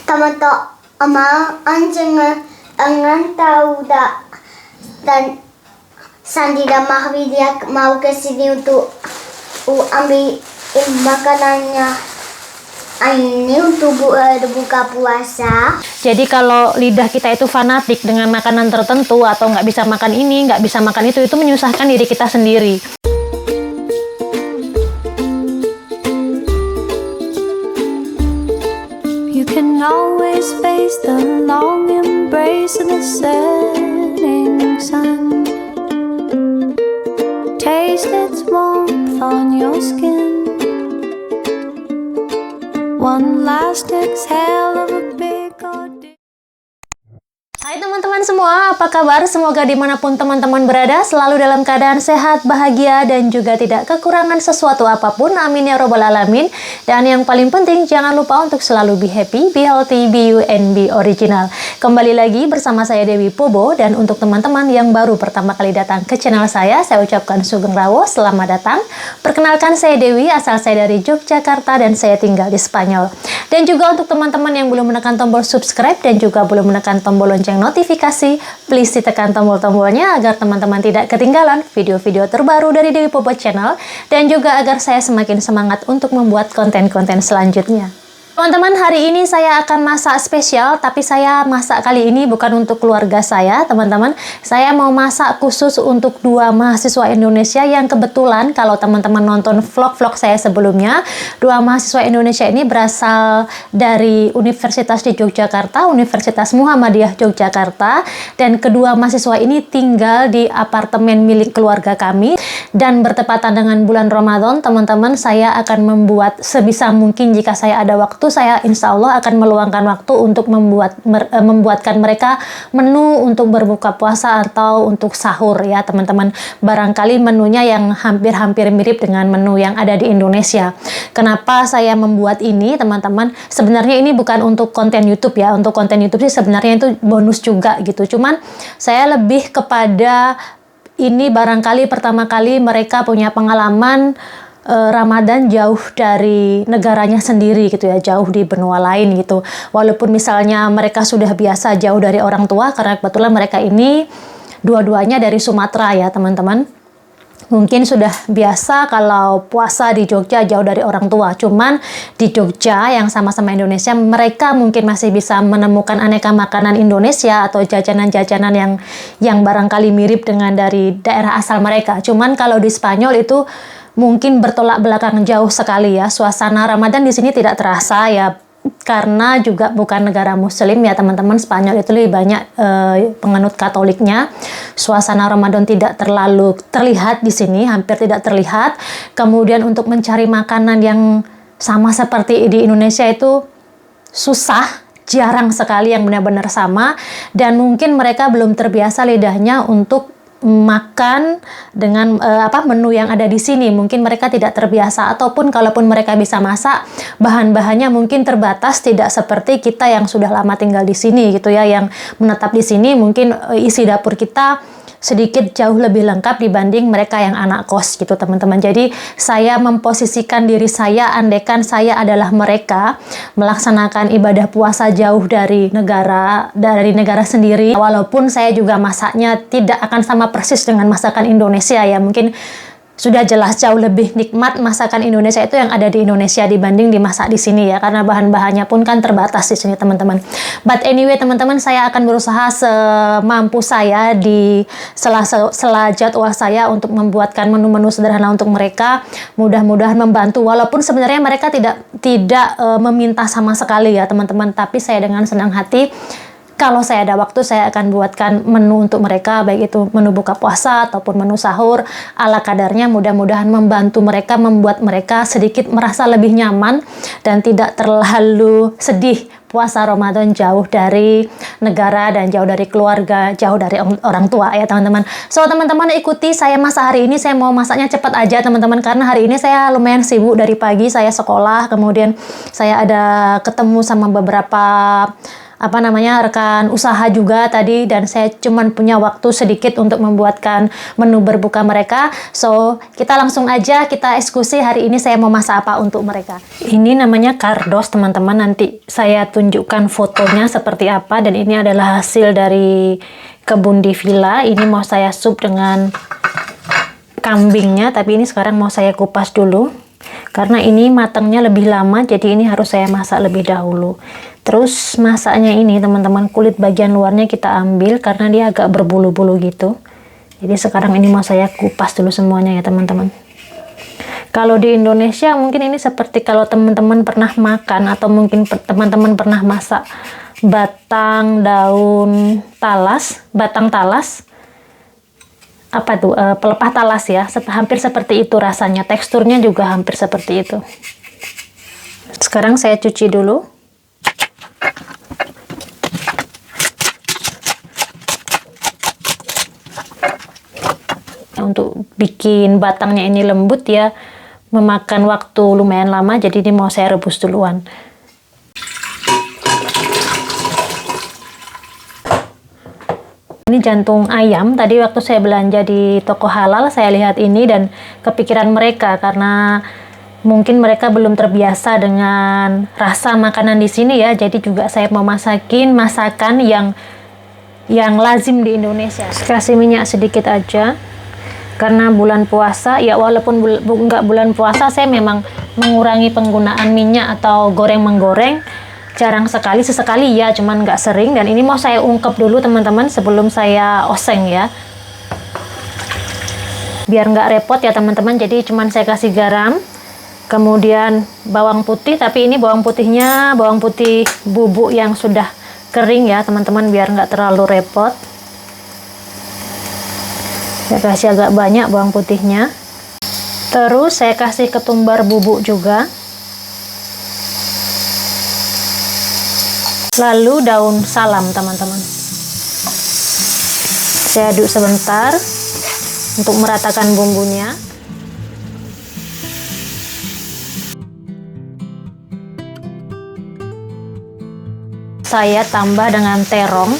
tomato ama anjing angan tahu dah dan Sandi dan Mahwidia mau ke sini untuk ambil makanannya ini untuk buka puasa. Jadi kalau lidah kita itu fanatik dengan makanan tertentu atau nggak bisa makan ini, nggak bisa makan itu menyusahkan diri kita sendiri. You can always face the long embrace of the setting sun. Taste its warmth on your skin. One last exhale of a big ordeal. Hai teman-teman semua, apa kabar? Semoga dimanapun teman-teman berada selalu dalam keadaan sehat, bahagia, dan juga tidak kekurangan sesuatu apapun. Amin ya robbal alamin. Dan yang paling penting, jangan lupa untuk selalu be happy, be healthy, be you, and be original. Kembali lagi bersama saya Dewi Pobo. Dan untuk teman-teman yang baru pertama kali datang ke channel saya ucapkan Sugeng Rawo, selamat datang. Perkenalkan, saya Dewi, asal saya dari Yogyakarta dan saya tinggal di Spanyol. Dan juga untuk teman-teman yang belum menekan tombol subscribe dan juga belum menekan tombol lonceng notifikasi, please ditekan tombol-tombolnya agar teman-teman tidak ketinggalan video-video terbaru dari Dewi Pobo Channel dan juga agar saya semakin semangat untuk membuat konten-konten selanjutnya. Teman-teman, hari ini saya akan masak spesial, tapi saya masak kali ini bukan untuk keluarga saya, teman-teman. Saya mau masak khusus untuk 2 mahasiswa Indonesia yang kebetulan kalau teman-teman nonton vlog-vlog saya sebelumnya, 2 mahasiswa Indonesia ini berasal dari Universitas di Yogyakarta, Universitas Muhammadiyah Yogyakarta, dan kedua mahasiswa ini tinggal di apartemen milik keluarga kami. Dan bertepatan dengan bulan Ramadan, teman-teman, saya akan membuat sebisa mungkin jika saya ada waktu, saya insya Allah akan meluangkan waktu untuk membuatkan mereka menu untuk berbuka puasa atau untuk sahur ya teman-teman. Barangkali menunya yang hampir-hampir mirip dengan menu yang ada di Indonesia. Kenapa saya membuat ini teman-teman? Sebenarnya ini bukan untuk konten YouTube ya. Untuk konten YouTube sih sebenarnya itu bonus juga gitu. Cuman saya lebih kepada ini barangkali pertama kali mereka punya pengalaman Ramadan jauh dari negaranya sendiri gitu ya, jauh di benua lain gitu. Walaupun misalnya mereka sudah biasa jauh dari orang tua, karena kebetulan mereka ini dua-duanya dari Sumatera ya teman-teman. Mungkin sudah biasa kalau puasa di Jogja jauh dari orang tua. Cuman di Jogja yang sama-sama Indonesia, mereka mungkin masih bisa menemukan aneka makanan Indonesia atau jajanan-jajanan yang barangkali mirip dengan dari daerah asal mereka. Cuman kalau di Spanyol itu mungkin bertolak belakang jauh sekali ya. Suasana Ramadan di sini tidak terasa ya, karena juga bukan negara muslim ya teman-teman. Spanyol itu lebih banyak penganut Katoliknya. Suasana Ramadan tidak terlalu terlihat di sini, hampir tidak terlihat. Kemudian untuk mencari makanan yang sama seperti di Indonesia itu susah, jarang sekali yang benar-benar sama, dan mungkin mereka belum terbiasa lidahnya untuk makan dengan menu yang ada di sini. Mungkin mereka tidak terbiasa, ataupun kalaupun mereka bisa masak, bahan-bahannya mungkin terbatas, tidak seperti kita yang sudah lama tinggal di sini gitu ya, yang menetap di sini. Mungkin isi dapur kita sedikit jauh lebih lengkap dibanding mereka yang anak kos gitu teman-teman. Jadi saya memposisikan diri saya, andaikan saya adalah mereka, melaksanakan ibadah puasa jauh dari negara sendiri. Walaupun saya juga masaknya tidak akan sama persis dengan masakan Indonesia ya, mungkin sudah jelas jauh lebih nikmat masakan Indonesia itu yang ada di Indonesia dibanding dimasak di sini ya, karena bahan-bahannya pun kan terbatas di sini teman-teman. But anyway teman-teman, saya akan berusaha semampu saya di sela jadwal saya untuk membuatkan menu-menu sederhana untuk mereka. Mudah-mudahan membantu, walaupun sebenarnya mereka tidak meminta sama sekali ya teman-teman, tapi saya dengan senang hati, kalau saya ada waktu, saya akan buatkan menu untuk mereka, baik itu menu buka puasa ataupun menu sahur ala kadarnya. Mudah-mudahan membantu mereka, membuat mereka sedikit merasa lebih nyaman dan tidak terlalu sedih puasa Ramadan jauh dari negara dan jauh dari keluarga, jauh dari orang tua ya teman-teman. So teman-teman, ikuti saya masak hari ini. Saya mau masaknya cepat aja teman-teman, karena hari ini saya lumayan sibuk. Dari pagi saya sekolah, kemudian saya ada ketemu sama beberapa rekan usaha juga tadi, dan saya cuman punya waktu sedikit untuk membuatkan menu berbuka mereka. So, kita langsung aja kita eksekusi hari ini saya mau masak apa untuk mereka. Ini namanya kardos teman-teman, nanti saya tunjukkan fotonya seperti apa, dan ini adalah hasil dari kebun di villa. Ini mau saya sup dengan kambingnya, tapi ini sekarang mau saya kupas dulu. Karena ini matangnya lebih lama, jadi ini harus saya masak lebih dahulu. Terus masaknya ini teman-teman, kulit bagian luarnya kita ambil karena dia agak berbulu-bulu gitu. Jadi sekarang ini mau saya kupas dulu semuanya ya teman-teman. Kalau di Indonesia mungkin ini seperti kalau teman-teman pernah makan atau mungkin teman-teman pernah masak batang talas. Apa tuh, pelepah talas ya, hampir seperti itu rasanya, teksturnya juga hampir seperti itu. Sekarang saya cuci dulu. Untuk bikin batangnya ini lembut ya, memakan waktu lumayan lama, jadi ini mau saya rebus duluan. Ini jantung ayam, tadi waktu saya belanja di toko halal saya lihat ini dan kepikiran mereka karena mungkin mereka belum terbiasa dengan rasa makanan di sini ya, jadi juga saya mau masakin masakan yang lazim di Indonesia. Kasih minyak sedikit aja karena bulan puasa ya, walaupun nggak bulan puasa saya memang mengurangi penggunaan minyak atau goreng-menggoreng, jarang sekali, sesekali ya, cuman nggak sering. Dan ini mau saya ungkep dulu teman-teman sebelum saya oseng ya, biar nggak repot ya teman-teman. Jadi cuman saya kasih garam, kemudian bawang putih, tapi ini bawang putihnya bawang putih bubuk yang sudah kering ya teman-teman, biar nggak terlalu repot. Saya kasih agak banyak bawang putihnya. Terus saya kasih ketumbar bubuk juga. Lalu daun salam teman-teman. Saya aduk sebentar untuk meratakan bumbunya. Saya tambah dengan terong.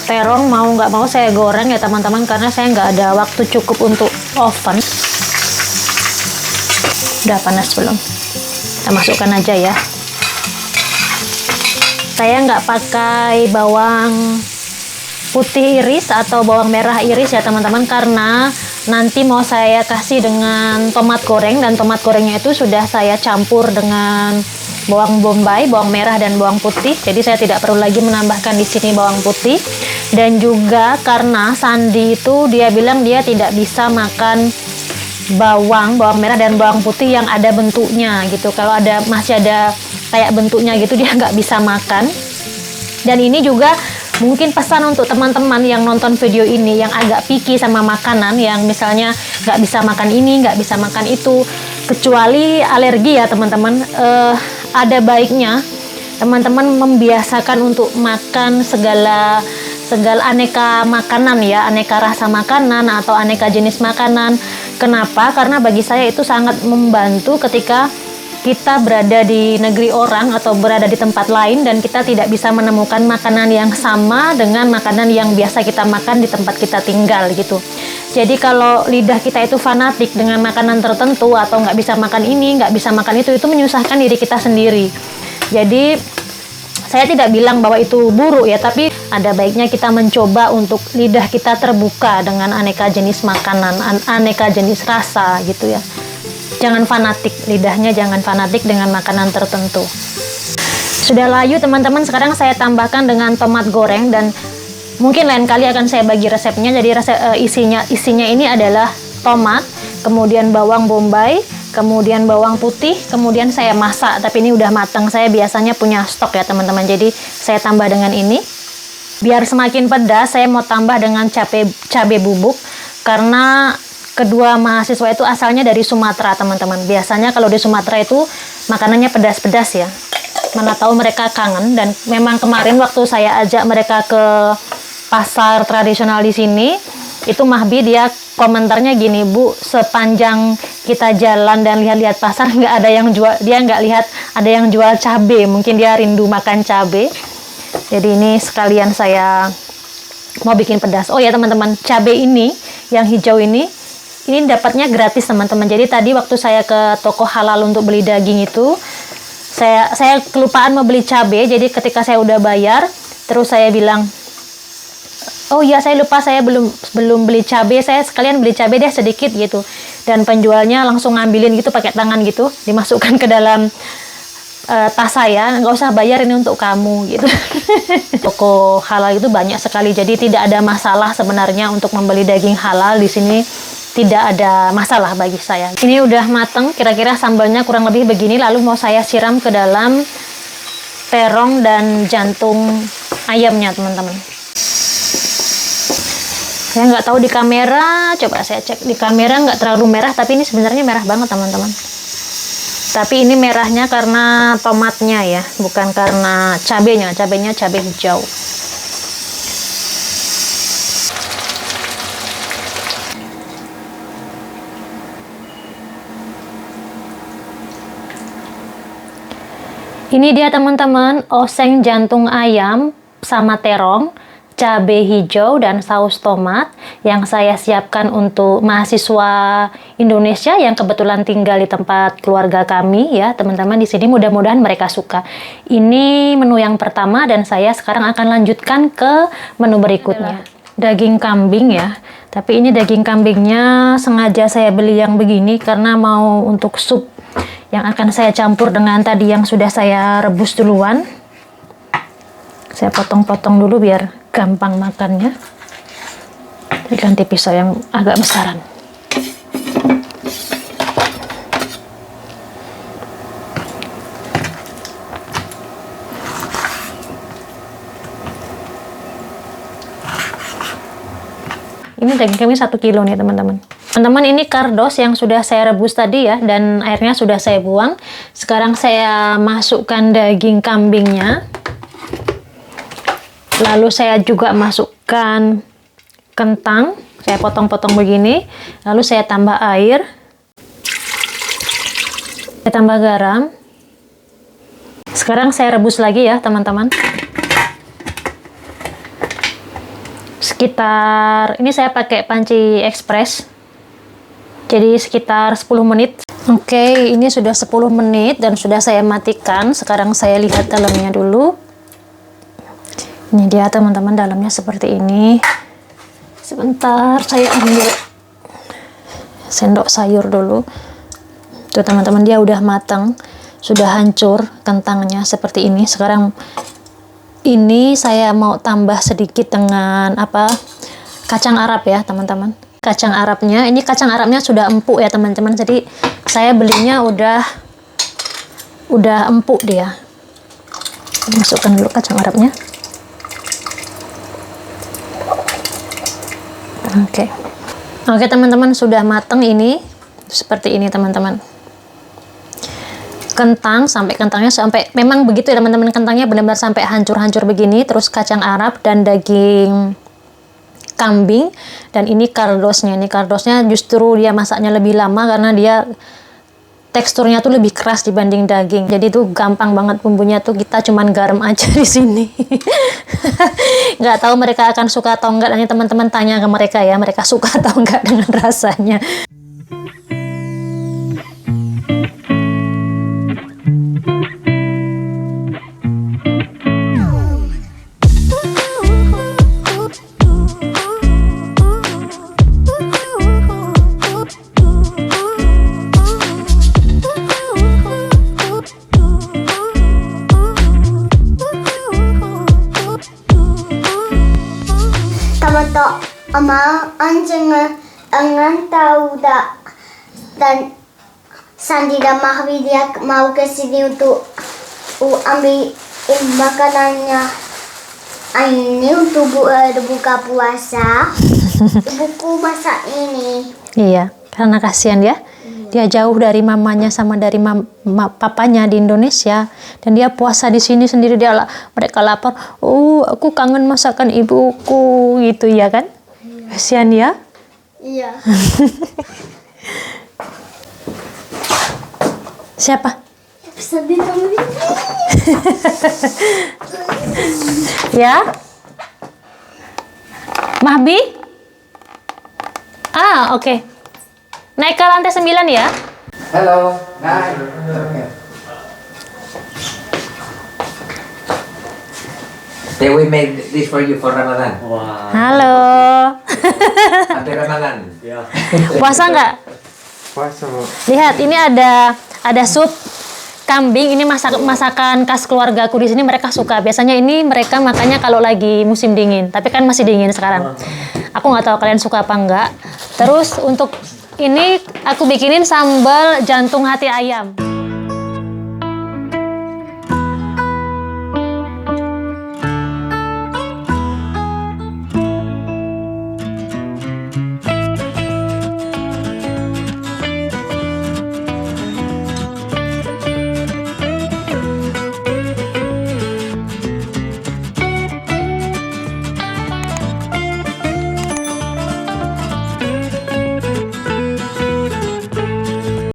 Terong mau nggak mau saya goreng ya teman-teman, karena saya nggak ada waktu cukup untuk oven. Udah panas belum? Kita masukkan aja ya. Saya nggak pakai bawang putih iris atau bawang merah iris ya teman-teman, karena nanti mau saya kasih dengan tomat goreng, dan tomat gorengnya itu sudah saya campur dengan bawang bombay, bawang merah dan bawang putih. Jadi saya tidak perlu lagi menambahkan di sini bawang putih. Dan juga karena Sandi itu dia bilang dia tidak bisa makan bawang merah dan bawang putih yang ada bentuknya gitu. Kalau masih ada kayak bentuknya gitu dia nggak bisa makan. Dan ini juga mungkin pesan untuk teman-teman yang nonton video ini yang agak picky sama makanan, yang misalnya nggak bisa makan ini, nggak bisa makan itu, kecuali alergi ya teman-teman. Ada baiknya teman-teman membiasakan untuk makan segala aneka makanan ya, aneka rasa makanan atau aneka jenis makanan. Kenapa? Karena bagi saya itu sangat membantu ketika kita berada di negeri orang atau berada di tempat lain dan kita tidak bisa menemukan makanan yang sama dengan makanan yang biasa kita makan di tempat kita tinggal gitu. Jadi kalau lidah kita itu fanatik dengan makanan tertentu atau nggak bisa makan ini, nggak bisa makan itu menyusahkan diri kita sendiri. Jadi saya tidak bilang bahwa itu buruk ya, tapi ada baiknya kita mencoba untuk lidah kita terbuka dengan aneka jenis makanan, aneka jenis rasa gitu ya. Jangan fanatik, lidahnya jangan fanatik dengan makanan tertentu. Sudah layu teman-teman, sekarang saya tambahkan dengan tomat goreng, dan mungkin lain kali akan saya bagi resepnya. Jadi isinya ini adalah tomat, kemudian bawang bombay, kemudian bawang putih, kemudian saya masak, tapi ini udah matang. Saya biasanya punya stok ya teman-teman, jadi saya tambah dengan ini. Biar semakin pedas, saya mau tambah dengan cabai bubuk, karena kedua mahasiswa itu asalnya dari Sumatera teman-teman. Biasanya kalau di Sumatera itu makanannya pedas-pedas ya. Mana tahu mereka kangen, dan memang kemarin waktu saya ajak mereka ke pasar tradisional di sini, itu Mahbi dia komentarnya gini, Bu, sepanjang kita jalan dan lihat-lihat pasar nggak ada yang jual, dia nggak lihat ada yang jual cabai. Mungkin dia rindu makan cabai. Jadi ini sekalian saya mau bikin pedas. Oh ya teman-teman, cabai ini yang hijau ini dapatnya gratis teman-teman. Jadi tadi waktu saya ke toko halal untuk beli daging itu, saya kelupaan mau beli cabai. Jadi ketika saya udah bayar, terus saya bilang, oh iya saya lupa, saya belum beli cabai, saya sekalian beli cabai deh sedikit gitu. Dan penjualnya langsung ngambilin gitu pakai tangan gitu, dimasukkan ke dalam tas saya, nggak usah bayar, ini untuk kamu gitu. Toko halal itu banyak sekali, jadi tidak ada masalah sebenarnya untuk membeli daging halal di sini, tidak ada masalah bagi saya. Ini udah mateng, kira-kira sambalnya kurang lebih begini, lalu mau saya siram ke dalam terong dan jantung ayamnya teman-teman. Saya nggak tahu di kamera, coba saya cek di kamera nggak terlalu merah, tapi ini sebenarnya merah banget teman-teman. Tapi ini merahnya karena tomatnya ya, bukan karena cabenya. Cabenya cabai hijau. Ini dia teman-teman, oseng jantung ayam sama terong, cabai hijau dan saus tomat yang saya siapkan untuk mahasiswa Indonesia yang kebetulan tinggal di tempat keluarga kami ya teman-teman di sini. Mudah-mudahan mereka suka. Ini menu yang pertama dan saya sekarang akan lanjutkan ke menu berikutnya. Daging kambing ya. Tapi ini daging kambingnya sengaja saya beli yang begini karena mau untuk sup yang akan saya campur dengan tadi yang sudah saya rebus duluan. Saya potong-potong dulu biar gampang makannya. Ganti pisau yang agak besaran. Ini daging kambing 1 kilo nih teman-teman. Teman-teman, ini kardos yang sudah saya rebus tadi ya, dan airnya sudah saya buang. Sekarang saya masukkan daging kambingnya. Lalu saya juga masukkan kentang, saya potong-potong begini. Lalu saya tambah air. Saya tambah garam. Sekarang saya rebus lagi ya teman-teman. Sekitar, ini saya pakai panci ekspres. Jadi sekitar 10 menit. Oke, ini sudah 10 menit dan sudah saya matikan. Sekarang saya lihat dalamnya dulu. Ini dia teman-teman, dalamnya seperti ini. Sebentar, saya ambil sendok sayur dulu. Tuh teman-teman, dia udah matang, sudah hancur kentangnya seperti ini. Sekarang ini saya mau tambah sedikit dengan kacang Arab ya teman-teman. Kacang Arabnya, ini kacang Arabnya sudah empuk ya teman-teman. Jadi saya belinya udah empuk dia. Masukkan dulu kacang Arabnya. Oke teman-teman, sudah matang ini seperti ini teman-teman. Kentangnya sampai memang begitu ya teman-teman, kentangnya benar-benar sampai hancur-hancur begini. Terus kacang Arab dan daging kambing, dan ini kardosnya. Ini kardosnya justru dia masaknya lebih lama karena dia teksturnya tuh lebih keras dibanding daging. Jadi tuh gampang banget bumbunya tuh, kita cuman garam aja di sini. Nggak tahu mereka akan suka atau enggak, nanti teman-teman tanya ke mereka ya, mereka suka atau enggak dengan rasanya. Tomato ama anjing angan tahu dah, dan Sandi dan Mahwi dia mau ke sini untuk ambil makanannya ini untuk buka puasa. Buku masak ini. Iya, karena kasihan ya. Dia jauh dari mamanya sama dari papanya di Indonesia, dan dia puasa di sini sendiri. Mereka lapar. Oh, aku kangen masakan ibuku gitu ya kan? Kasihan ya. Iya. Siapa? Sedih Ya. Mahbi? Ah, oke. Naik ke lantai 9 ya. Hello. Hi. Okay, we made this for you for Ramadan. Halo. Happy Ramadan. Puasa nggak? Puasa, Bu. Lihat, ini ada sup kambing. Ini masakan khas keluargaku di sini, mereka suka. Biasanya ini mereka makannya kalau lagi musim dingin. Tapi kan masih dingin sekarang. Aku nggak tahu kalian suka apa enggak. Terus untuk ini aku bikinin sambal jantung hati ayam.